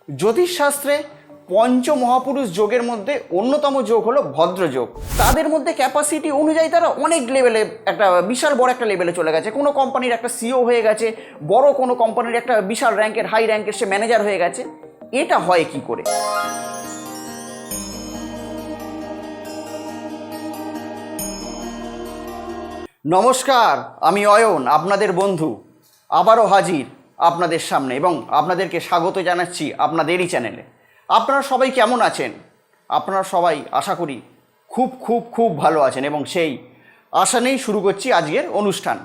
জ্যোতিষশাস্ত্রে পঞ্চমহাপুরুষ যোগের মধ্যে অন্যতম যোগ হলো ভদ্রযোগ। তাদের মধ্যে ক্যাপাসিটি অনুযায়ী তারা অনেক লেভেলে একটা বিশাল বড় একটা লেভেলে চলে গেছে। কোনো কোম্পানির একটা সিও হয়ে গেছে, বড় কোনো কোম্পানির একটা বিশাল র্যাঙ্কের হাই র্যাঙ্কের সে ম্যানেজার হয়ে গেছে। এটা হয় কি করে? নমস্কার, আমি অয়ন, আপনাদের বন্ধু, আবারও হাজির আপনাদের সামনে এবং আপনাদেরকে স্বাগত জানাচ্ছি আপনাদেরই চ্যানেলে। আপনারা সবাই কেমন আছেন? আপনারা সবাই আশা করি খুব খুব খুব ভালো আছেন এবং সেই আশা নিয়েই শুরু করছি আজকের অনুষ্ঠান।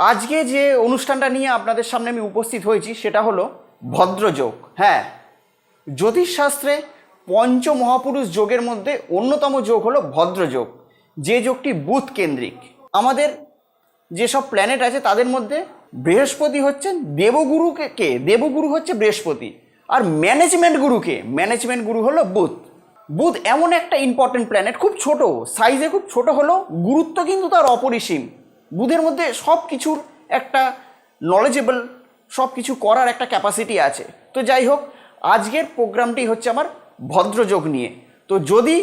আজকে যে অনুষ্ঠানটা নিয়ে আপনাদের সামনে আমি উপস্থিত হয়েছি সেটা হলো ভদ্রযোগ। হ্যাঁ, জ্যোতিষশাস্ত্রে পঞ্চমহাপুরুষ যোগের মধ্যে অন্যতম যোগ হলো ভদ্রযোগ, যে যোগটি বুধ কেন্দ্রিক। আমাদের যেসব প্ল্যানেট আছে তাদের মধ্যে বৃহস্পতি হচ্ছেন দেবগুরুকে, দেবগুরু হচ্ছে বৃহস্পতি, আর ম্যানেজমেন্ট গুরু হলো বুধ। বুধ এমন একটা ইম্পর্টেন্ট প্ল্যানেট, খুব ছোট সাইজে, খুব ছোট হলো গুরুত্ব কিন্তু তার অপরিসীম। বুধের মধ্যে সব কিছুর একটা নলেজেবল, সব কিছু করার একটা ক্যাপাসিটি আছে। তো যাই হোক, আজকের প্রোগ্রামটি হচ্ছে আমার ভদ্রযোগ নিয়ে। তো যদি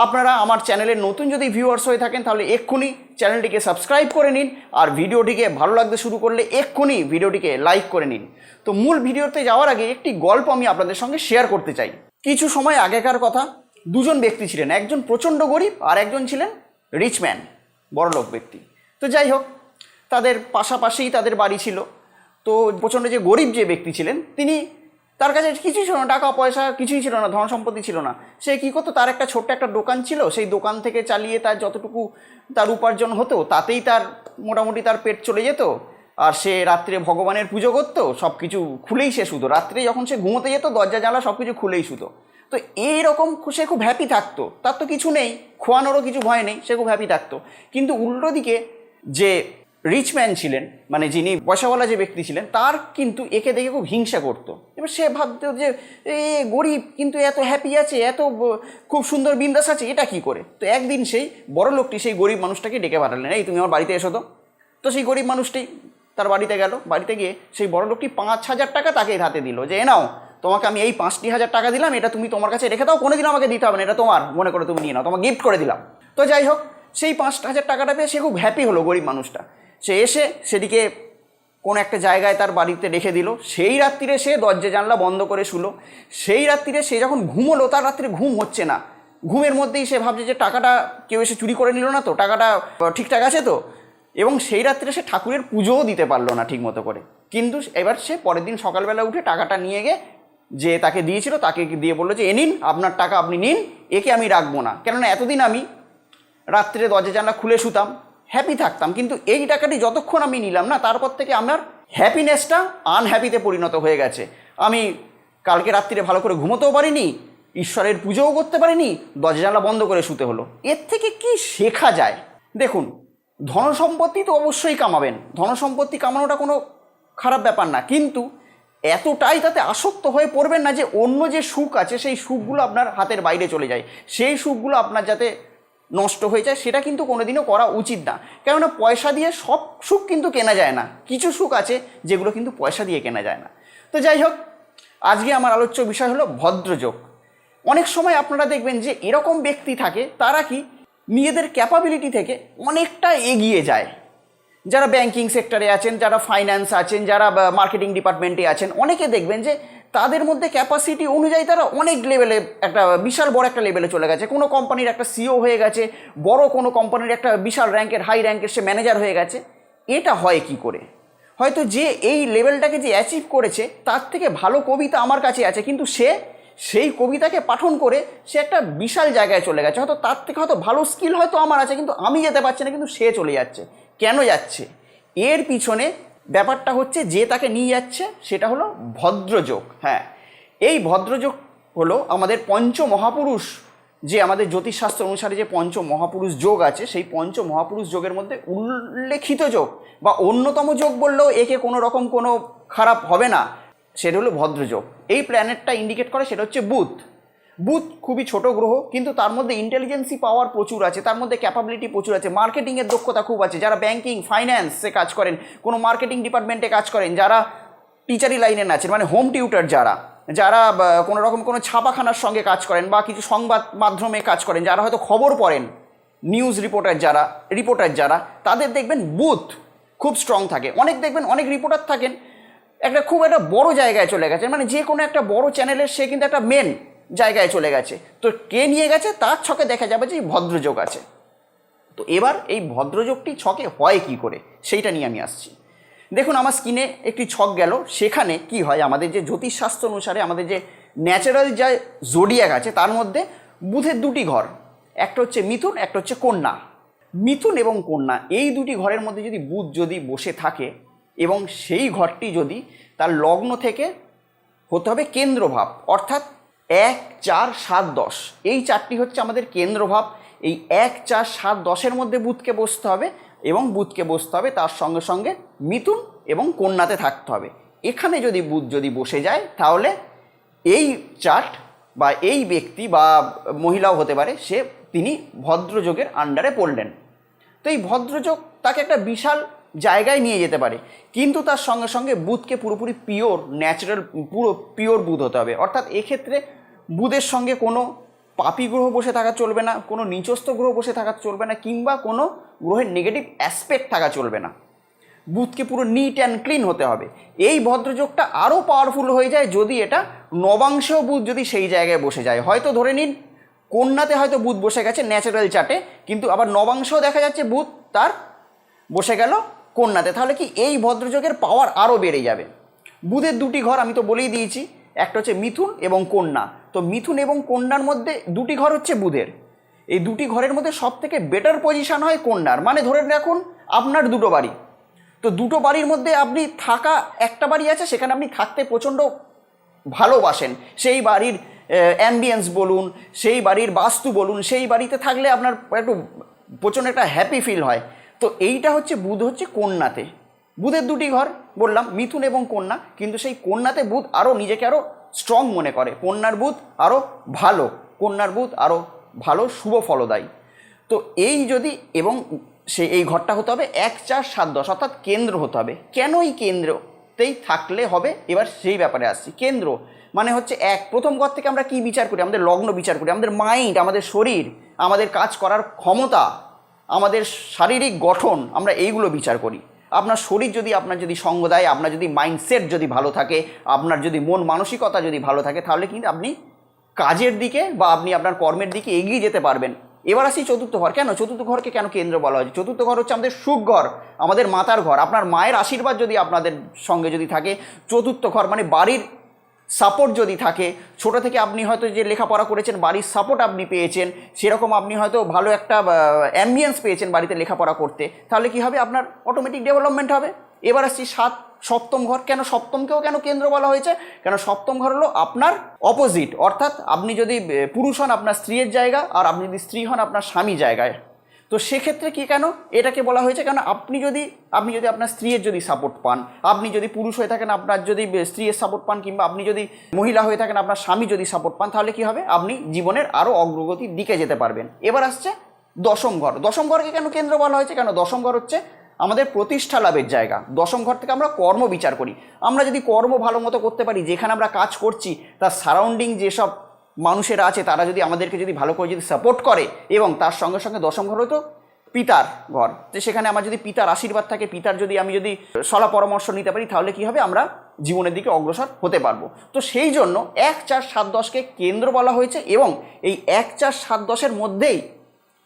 আপনারা আমার চ্যানেলের নতুন যদি ভিউয়ার্স হয়ে থাকেন তাহলে এক্ষুনি চ্যানেলটিকে সাবস্ক্রাইব করে নিন, আর ভিডিওটিকে ভালো লাগতে শুরু করলে এক্ষুনি ভিডিওটিকে লাইক করে নিন। তো মূল ভিডিওতে যাওয়ার আগে একটি গল্প আমি আপনাদের সঙ্গে শেয়ার করতে চাই। কিছু সময় আগেকার কথা, দুজন ব্যক্তি ছিলেন, একজন প্রচণ্ড গরিব আর একজন ছিলেন রিচম্যান, বড়লোক ব্যক্তি। তো যাই হোক, তাদের পাশাপাশিই তাদের বাড়ি ছিল। তো প্রচণ্ড যে গরিব যে ব্যক্তি ছিলেন, তার কাছে কিছুই ছিল না, টাকা পয়সা কিছুই ছিল না, ধন সম্পত্তি ছিল না। সে কী করতো, তার একটা ছোট্ট একটা দোকান ছিল, সেই দোকান থেকে চালিয়ে তার যতটুকু তার উপার্জন হতো তাতেই তার মোটামুটি তার পেট চলে যেত। আর সে রাত্রে ভগবানের পুজো করতো, সব কিছু খুলেই সে শুতো। রাত্রে যখন সে ঘুমোতে যেত দরজা জানলা সব কিছু খুলেই শুতো। তো এইরকম সে খুব হ্যাপি থাকতো, তার তো কিছু নেই, খোয়ানোরও কিছু ভয় নেই, সে খুব হ্যাপি থাকতো। কিন্তু উল্টো দিকে যে রিচম্যান ছিলেন, মানে যিনি পয়সাওয়ালা যে ব্যক্তি ছিলেন, তার কিন্তু একে দেখে খুব হিংসা করতো। এবার সে ভাবতো যে গরিব কিন্তু এত হ্যাপি আছে, এত খুব সুন্দর বিন্দাস আছে, এটা কি করে? তো একদিন সেই বড় লোকটি সেই গরিব মানুষটাকে ডেকে পাঠালেন, এই তুমি আমার বাড়িতে এসো তো। তো সেই গরিব মানুষটি তার বাড়িতে গেল। বাড়িতে গিয়ে সেই বড় লোকটি 5,000 টাকা তাকে হাতে দিল, যে নাও, তোমাকে আমি এই 5,000 টাকা দিলাম, এটা তুমি তোমার কাছে রেখে দাও, কোনোদিন আমাকে দিতে হবে না, এটা তোমার, মনে করে তুমি নিয়ে নাও, তোমাকে গিফট করে দিলাম। তো যাই হোক, সেই 5,000 টাকাটা পেয়ে সে খুব হ্যাপি হলো গরিব মানুষটা। সে এসে সেদিকে কোনো একটা জায়গায় তার বাড়িতে রেখে দিল। সেই রাত্রিরে সে দরজা জানলা বন্ধ করে শুলো। সেই রাত্রিরে সে যখন ঘুমোলো, তার রাত্রে ঘুম হচ্ছে না। ঘুমের মধ্যেই সে ভাবছে যে টাকাটা কেউ এসে চুরি করে নিল না তো, টাকাটা ঠিকঠাক আছে তো। এবং সেই রাত্রে সে ঠাকুরের পুজোও দিতে পারলো না ঠিক মতো করে। কিন্তু এবার সে পরের দিন সকালবেলা উঠে টাকাটা নিয়ে গিয়ে যে তাকে দিয়েছিল তাকে দিয়ে বললো যে এ নিন আপনার টাকা, আপনি নিন, একে আমি রাখবো না। কেননা এতদিন আমি রাত্রে দরজা জানলা খুলে শুতাম, হ্যাপি থাকতাম, কিন্তু এই টাকাটি যতক্ষণ আমি নিলাম না, তারপর থেকে আমার হ্যাপিনেসটা আনহ্যাপিতে পরিণত হয়ে গেছে। আমি কালকে রাত্রিরে ভালো করে ঘুমোতেও পারিনি, ঈশ্বরের পুজোও করতে পারিনি, দরজা জানলা বন্ধ করে শুতে হলো। এর থেকে কি শেখা যায়? দেখুন, ধনসম্পত্তি তো অবশ্যই কামাবেন, ধনসম্পত্তি কামানোটা কোনো খারাপ ব্যাপার না, কিন্তু এতটাই তাতে আসক্ত হয়ে পড়বেন না যে অন্য যে সুখ আছে সেই সুখগুলো আপনার হাতের বাইরে চলে যায়, সেই সুখগুলো আপনার যাতে নষ্ট হয়ে যায়, সেটা কিন্তু কোনোদিনও করা উচিত না। কেননা পয়সা দিয়ে সব সুখ কিন্তু কেনা যায় না, কিছু সুখ আছে যেগুলো কিন্তু পয়সা দিয়ে কেনা যায় না। তো যাই হোক, আজকে আমার আলোচ্য বিষয় হলো ভদ্রযোগ। অনেক সময় আপনারা দেখবেন যে এরকম ব্যক্তি থাকে, তারা কি নিজেদের ক্যাপাবিলিটি থেকে অনেকটা এগিয়ে যায়। যারা ব্যাংকিং সেক্টরে আছেন, যারা ফাইন্যান্স আছেন, যারা মার্কেটিং ডিপার্টমেন্টে আছেন, অনেকে দেখবেন যে তাদের মধ্যে ক্যাপাসিটি অনুযায়ী তারা অনেক লেভেলে, একটা বিশাল বড় একটা লেভেলে চলে গেছে। কোনো কোম্পানির একটা সিও হয়ে গেছে, বড় কোনো কোম্পানির একটা বিশাল র্যাঙ্কের হাই র্যাঙ্কের সে ম্যানেজার হয়ে গেছে। এটা হয় কি করে? হয়তো যে এই লেভেলটাকে যে অ্যাচিভ করেছে তার থেকে ভালো কবিতা আমার কাছে আছে, কিন্তু সে সেই কবিতাকে পাঠন করে সে একটা বিশাল জায়গায় চলে গেছে। হয়তো তার থেকে হয়তো ভালো স্কিল হয়তো আমার আছে, কিন্তু আমি যেতে পারছি না, কিন্তু সে চলে যাচ্ছে। কেন যাচ্ছে? এর পিছনে ব্যাপারটা হচ্ছে যে তাকে নিয়ে যাচ্ছে সেটা হলো ভদ্রযোগ। হ্যাঁ, এই ভদ্রযোগ হলো আমাদের পঞ্চমহাপুরুষ, যে আমাদের জ্যোতিষশাস্ত্র অনুসারে যে পঞ্চমহাপুরুষ যোগ আছে, সেই পঞ্চমহাপুরুষ যোগের মধ্যে উল্লেখিত যোগ বা অন্যতম যোগ বললেও একে কোনো রকম কোনো খারাপ হবে না, সেটা হলো ভদ্রযোগ। এই প্ল্যানেটটা ইন্ডিকেট করে সেটা হচ্ছে বুধ। বুধ খুবই ছোট গ্রহ, কিন্তু তার মধ্যে ইন্টেলিজেন্সি পাওয়ার প্রচুর আছে, তার মধ্যে ক্যাপাবিলিটি প্রচুর আছে, মার্কেটিংয়ের দক্ষতা খুব আছে। যারা ব্যাংকিং ফাইন্যান্সে কাজ করেন, কোনো মার্কেটিং ডিপার্টমেন্টে কাজ করেন, যারা টিচারি লাইনে আছেন, মানে হোম টিউটার যারা, যারা কোনো রকম কোনো ছাপাখানার সঙ্গে কাজ করেন বা কিছু সংবাদ মাধ্যমে কাজ করেন, যারা হয়তো খবর পড়েন, নিউজ রিপোর্টার যারা তাদের দেখবেন বুথ খুব স্ট্রং থাকে। অনেক দেখবেন অনেক রিপোর্টার থাকেন খুব একটা বড় জায়গায় চলে গেছে, মানে যে কোনো একটা বড় চ্যানেলের সে কিন্তু একটা মেন জায়গায় চলে গেছে। তো কে নিয়ে গেছে তার ছকে দেখা যাবে যে ভদ্রযোগ আছে। তো এবার এই ভদ্রযোগটি ছকে হয় কি করে সেইটা নিয়ে আমি আসছি। দেখুন আমার স্ক্রিনে একটি ছক গেল, সেখানে কি হয়, আমাদের যে জ্যোতিষশাস্ত্র অনুসারে আমাদের যে ন্যাচারাল যা জোডিয়াক আছে তার মধ্যে বুধের দুটি ঘর, একটা হচ্ছে মিথুন, একটা হচ্ছে কন্যা। মিথুন এবং কন্যা এই দুটি ঘরের মধ্যে যদি বুধ যদি বসে থাকে এবং সেই ঘরটি যদি তার লগ্ন থেকে হতে হবে কেন্দ্রভাব, অর্থাৎ 1, 4, 7, 10 এই চারটি হচ্ছে আমাদের কেন্দ্রভাব। এই 1, 4, 7, 10-এর মধ্যে বুধকে বসতে হবে এবং বুধকে বসতে হবে তার সঙ্গে সঙ্গে মিথুন এবং কন্যাতে থাকতে হবে। এখানে যদি বুধ যদি বসে যায় তাহলে এই চার্ট বা এই ব্যক্তি বা মহিলাও হতে পারে, তিনি ভদ্রযোগের আন্ডারে পড়লেন। তো এই ভদ্রযোগ তাকে একটা বিশাল জায়গায় নিয়ে যেতে পারে, কিন্তু তার সঙ্গে সঙ্গে বুধকে পুরোপুরি পিওর ন্যাচারাল পুরো পিওর বুধ হতে হবে। অর্থাৎ এক্ষেত্রে বুধের সঙ্গে কোনো পাপী গ্রহ বসে থাকা চলবে না, কোনো নিচস্থ গ্রহ বসে থাকা চলবে না, কিংবা কোনো গ্রহের নেগেটিভ অ্যাসপেক্ট থাকা চলবে না। বুধকে পুরো নিট অ্যান্ড ক্লিন হতে হবে। এই ভদ্রযোগটা আরও পাওয়ারফুল হয়ে যায় যদি এটা নবাংশেও বুধ যদি সেই জায়গায় বসে যায়। হয়তো ধরে নিন কন্যাতে হয়তো বুধ বসে গেছে ন্যাচারাল চার্টে, কিন্তু আবার নবাংশেও দেখা যাচ্ছে বুধ তার বসে গেল কন্যাতে, তাহলে কি এই ভদ্রযোগের পাওয়ার আরও বেড়ে যাবে। বুধের দুটি ঘর আমি তো বলেই দিয়েছি, একটা হচ্ছে মিথুন এবং কন্যা। তো মিথুন এবং কন্যার মধ্যে দুটি ঘর হচ্ছে বুধের। এই দুটি ঘরের মধ্যে সব থেকে বেটার পজিশান হয় কন্যার। মানে ধরে রাখুন আপনার দুটো বাড়ি, তো দুটো বাড়ির মধ্যে আপনি থাকা একটা বাড়ি আছে, সেখানে আপনি থাকতে প্রচণ্ড ভালোবাসেন। সেই বাড়ির অ্যাম্বিয়েন্স বলুন, সেই বাড়ির বাস্তু বলুন, সেই বাড়িতে থাকলে আপনার একটু প্রচণ্ড একটা হ্যাপি ফিল হয়। তো এইটা হচ্ছে বুধ হচ্ছে কন্যাতে। বুধের দুটি ঘর বললাম মিথুন এবং কন্যা, কিন্তু সেই কন্যাতে বুধ আরও নিজেকে আরও স্ট্রং মনে করে। কন্যার বুধ আরও ভালো, কন্যার বুধ আরও ভালো শুভ ফলদায়ী। তো এই যদি এবং এই ঘরটা হতে হবে 1, 4, 7, 10 অর্থাৎ কেন্দ্র হতে হবে। কেন এই কেন্দ্রতেই থাকলে হবে, এবার সেই ব্যাপারে আসছি। কেন্দ্র মানে হচ্ছে প্রথম ঘর থেকে আমরা কি বিচার করি, আমাদের লগ্ন বিচার করি, আমাদের মাইন্ড, আমাদের শরীর, আমাদের কাজ করার ক্ষমতা, আমাদের শারীরিক গঠন, আমরা এইগুলো বিচার করি। আপনার শরীর যদি আপনার যদি সঙ্গ দেয়, আপনার যদি মাইন্ডসেট যদি ভালো থাকে, আপনার যদি মন মানসিকতা যদি ভালো থাকে, তাহলে কিন্তু আপনি কাজের দিকে বা আপনি আপনার কর্মের দিকে এগিয়ে যেতে পারবেন। এবার আসি চতুর্থ ঘর। কেন চতুর্থ ঘরকে কেন কেন্দ্র বলা হয়েছে? চতুর্থ ঘর হচ্ছে আমাদের সুখ ঘর, আমাদের মাতার ঘর। আপনার মায়ের আশীর্বাদ যদি আপনাদের সঙ্গে যদি থাকে, চতুর্থ ঘর মানে বাড়ির সাপোর্ট যদি থাকে, ছোটো থেকে আপনি হয়তো যে লেখাপড়া করেছেন বাড়ির সাপোর্ট আপনি পেয়েছেন, সেরকম আপনি হয়তো ভালো একটা অ্যাম্বিয়েন্স পেয়েছেন বাড়িতে লেখাপড়া করতে, তাহলে কি হবে, আপনার অটোমেটিক ডেভেলপমেন্ট হবে। এবার আসছি সপ্তম ঘর। কেন সপ্তমকেও কেন কেন্দ্র বলা হয়েছে? কেন সপ্তম ঘর হলো আপনার অপোজিট, অর্থাৎ আপনি যদি পুরুষ হন আপনার স্ত্রীর জায়গা, আর আপনি যদি স্ত্রী হন আপনার স্বামী জায়গায়। তো সেক্ষেত্রে কি কেন এটাকে বলা হয়েছে? কেন আপনি যদি আপনার স্ত্রীর যদি সাপোর্ট পান, আপনি যদি পুরুষ হয়ে থাকেন আপনার যদি স্ত্রীর সাপোর্ট পান, কিংবা আপনি যদি মহিলা হয়ে থাকেন আপনার স্বামী যদি সাপোর্ট পান, তাহলে কি হবে, আপনি জীবনের আরও অগ্রগতির দিকে যেতে পারবেন। এবার আসছে দশম ঘর। দশম ঘরকে কেন কেন্দ্র বলা হয়েছে? কেন দশম ঘর হচ্ছে আমাদের প্রতিষ্ঠা লাভের জায়গা। দশম ঘর থেকে আমরা কর্ম বিচার করি। আমরা যদি কর্ম ভালো মতো করতে পারি, যেখানে আমরা কাজ করছি তার সারাউন্ডিং যেসব মানুষেরা আছে তারা যদি আমাদেরকে যদি ভালো করে যদি সাপোর্ট করে, এবং তার সঙ্গে সঙ্গে দশম ঘর হতো পিতার ঘর, যে সেখানে আমার যদি পিতার আশীর্বাদ থাকে, পিতার যদি আমি যদি সলা পরামর্শ নিতে পারি, তাহলে কি হবে, আমরা জীবনের দিকে অগ্রসর হতে পারবো। তো সেই জন্য 1, 4, 7, 10কে কেন্দ্র বলা হয়েছে, এবং এই 1, 4, 7, 10-এর মধ্যেই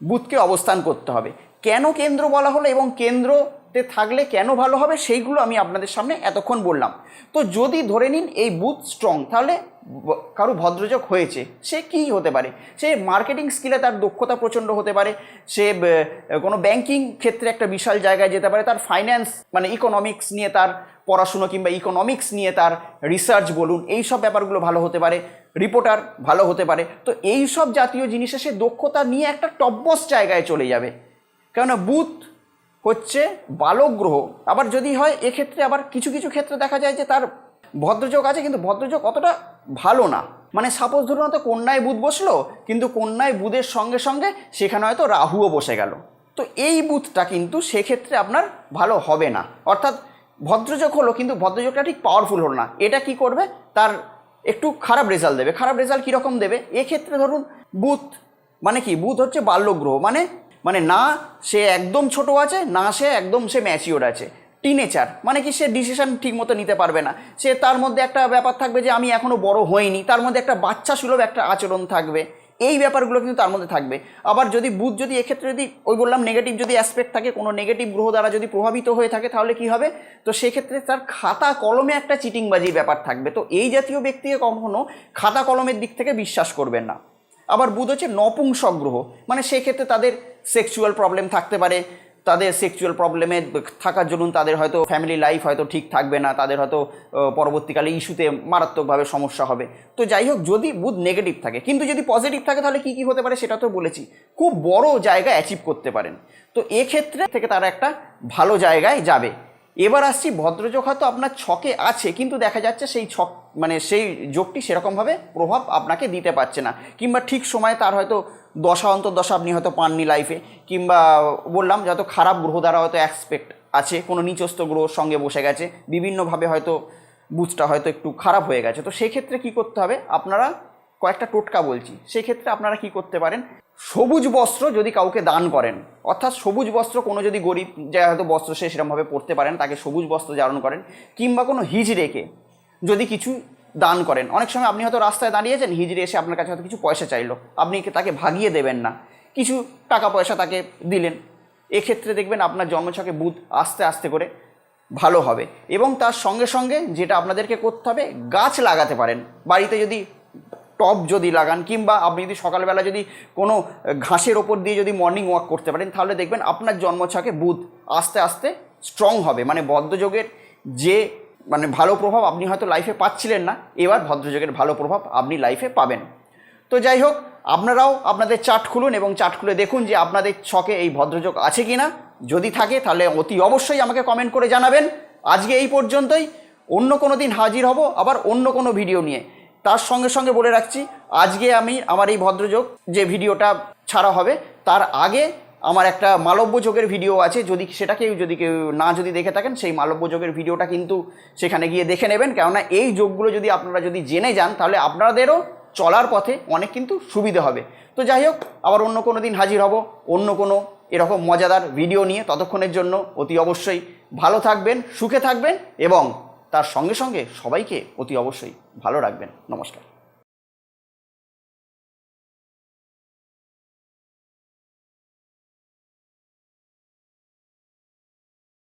বুধকে অবস্থান করতে হবে। কেন কেন্দ্র বলা হলো এবং কেন্দ্রতে থাকলে কেন ভালো হবে, সেইগুলো আমি আপনাদের সামনে এতক্ষণ বললাম। তো যদি ধরে নিন এই বুধ স্ট্রং, তাহলে কারো ভদ্রযোগ হয়েছে, সে কী হতে পারে? সে মার্কেটিং স্কিলে তার দক্ষতা প্রচণ্ড হতে পারে, সে কোনো ব্যাংকিং ক্ষেত্রে একটা বিশাল জায়গায় যেতে পারে, তার ফাইন্যান্স মানে ইকোনমিক্স নিয়ে তার পড়াশুনো, কিংবা ইকোনমিক্স নিয়ে তার রিসার্চ বলুন, এই সব ব্যাপারগুলো ভালো হতে পারে, রিপোর্টার ভালো হতে পারে। তো এই সব জাতীয় জিনিসে সে দক্ষতা নিয়ে একটা টপবস জায়গায় চলে যাবে। কেননা বুধ হচ্ছে বালক গ্রহ। আবার যদি হয় এক্ষেত্রে আবার কিছু কিছু ক্ষেত্রে দেখা যায় যে তার ভদ্রযোগ আছে, কিন্তু ভদ্রযোগ অতটা ভালো না। মানে সাপোজ ধরুন হয়তো কন্যায় বুধ বসলো, কিন্তু কন্যায় বুধের সঙ্গে সঙ্গে সেখানে হয়তো রাহুও বসে গেল। তো এই বুধটা কিন্তু সেক্ষেত্রে আপনার ভালো হবে না। অর্থাৎ ভদ্রযোগ হলো, কিন্তু ভদ্রযোগটা ঠিক পাওয়ারফুল হলো না। এটা কি করবে, তার একটু খারাপ রেজাল্ট দেবে। খারাপ রেজাল্ট কীরকম দেবে? এক্ষেত্রে ধরুন বুধ মানে কি, বুধ হচ্ছে বাল্যগ্রহ, মানে না সে একদম ছোট আছে, না সে একদম ম্যাচিওর আছে, টিনেজার, মানে কি সে ডিসিশন ঠিক মতো নিতে পারবে না, সে তার মধ্যে একটা ব্যাপার থাকবে যে আমি এখনও বড় হইনি, তার মধ্যে একটা বাচ্চা সুলভ একটা আচরণ থাকবে, এই ব্যাপারগুলো কিন্তু তার মধ্যে থাকবে। আবার যদি বুধ যদি এক্ষেত্রে যদি ওই বললাম নেগেটিভ যদি অ্যাসপেক্ট থাকে, কোনো নেগেটিভ গ্রহ দ্বারা যদি প্রভাবিত হয়ে থাকে, তাহলে কি হবে? তো সেক্ষেত্রে তার খাতা কলমে একটা চিটিংবাজির ব্যাপার থাকবে। তো এই জাতীয় ব্যক্তিকে কখনো খাতা কলমের দিক থেকে বিশ্বাস করবেন না। আবার বুধ হচ্ছে নপুংসক গ্রহ, মানে সেক্ষেত্রে তাদের সেক্সুয়াল প্রবলেম থাকতে পারে, তাদের সেক্সুয়াল প্রবলেমে থাকার জন্য তাদের হয়তো ফ্যামিলি লাইফ হয়তো ঠিক থাকবে না, তাদের হয়তো পরবর্তীকালে ইস্যুতে মারাত্মকভাবে সমস্যা হবে। তো যাই হোক, যদি বুধ নেগেটিভ থাকে, কিন্তু যদি পজিটিভ থাকে তাহলে কী কী হতে পারে সেটা তো বলেছি, খুব বড় জায়গা অ্যাচিভ করতে পারেন। তো এক্ষেত্রে থেকে তারা একটা ভালো জায়গায় যাবে। এবার আসছি, ভদ্রযোগ হয়তো আপনার ছকে আছে, কিন্তু দেখা যাচ্ছে সেই ছক মানে সেই যোগটি সেরকমভাবে প্রভাব আপনাকে দিতে পারছে না, কিংবা ঠিক সময়ে তার হয়তো দশা অন্তর্দশা আপনি হয়তো পাননি লাইফে, কিংবা বললাম যত খারাপ গ্রহ দ্বারা হয়তো অ্যাসপেক্ট আছে, কোনো নিচস্থ গ্রহর সঙ্গে বসে গেছে, বিভিন্নভাবে হয়তো বুঝটা হয়তো একটু খারাপ হয়ে গেছে। তো সেক্ষেত্রে কী করতে হবে? আপনারা কয়েকটা টোটকা বলছি, সেই ক্ষেত্রে আপনারা কি করতে পারেন? সবুজ বস্ত্র যদি কাউকে দান করেন, অর্থাৎ সবুজ বস্ত্র কোনো যদি গরিব যে হয়তো বস্ত্র সে সেরকমভাবে পরতে পারেন, তাকে সবুজ বস্ত্র ধারণ করেন, কিংবা কোনো হিজড়েকে যদি কিছু দান করেন। অনেক সময় আপনি হয়তো রাস্তায় দাঁড়িয়েছেন, হিজড়ে এসে আপনার কাছে হয়তো কিছু পয়সা চাইলো, আপনি তাকে ভাগিয়ে দেবেন না, কিছু টাকা পয়সা তাকে দিলেন। এক্ষেত্রে দেখবেন আপনার জন্মছকে বুধ আস্তে আস্তে করে ভালো হবে। এবং তার সঙ্গে সঙ্গে যেটা আপনাদেরকে করতে হবে, গাছ লাগাতে পারেন বাড়িতে, যদি টব যদি লাগান, কিংবা আপনি যদি সকালবেলা যদি কোনো ঘাসের ওপর দিয়ে যদি মর্নিং ওয়াক করতে পারেন, তাহলে দেখবেন আপনার জন্মছকে বুধ আস্তে আস্তে স্ট্রং হবে। মানে বদ্ধযোগের যে ভালো প্রভাব আপনি হয়তো লাইফে পাচ্ছিলেন না, এবার ভদ্রযোগের ভালো প্রভাব আপনি লাইফে পাবেন। তো যাই হোক, আপনারাও আপনাদের চার্ট খুলুন এবং চার্ট খুলে দেখুন যে আপনাদের ছকে এই ভদ্রযোগ আছে কি না। যদি থাকে তাহলে অতি অবশ্যই আমাকে কমেন্ট করে জানাবেন। আজকে এই পর্যন্তই, অন্য কোনো দিন হাজির হব আবার অন্য কোনো ভিডিও নিয়ে। তার সঙ্গে সঙ্গে বলে রাখছি, আজকে আমি আমার এই ভদ্রযোগ যে ভিডিওটা ছাড়া হবে, তার আগে আমার একটা মালব্য যোগের ভিডিও আছে, যদি কেউ না দেখে থাকেন, সেই মালব্য যোগের ভিডিওটা কিন্তু সেখানে গিয়ে দেখে নেবেন। কেননা এই যোগগুলো যদি আপনারা জেনে যান, তাহলে আপনাদেরও চলার পথে অনেক কিন্তু সুবিধা হবে। তো যাই হোক, আবার অন্য কোনো দিন হাজির হব অন্য কোনো এরকম মজাদার ভিডিও নিয়ে। ততক্ষণের জন্য অতি অবশ্যই ভালো থাকবেন, সুখে থাকবেন এবং তার সঙ্গে সঙ্গে সবাইকে অতি অবশ্যই ভালো রাখবেন। নমস্কার।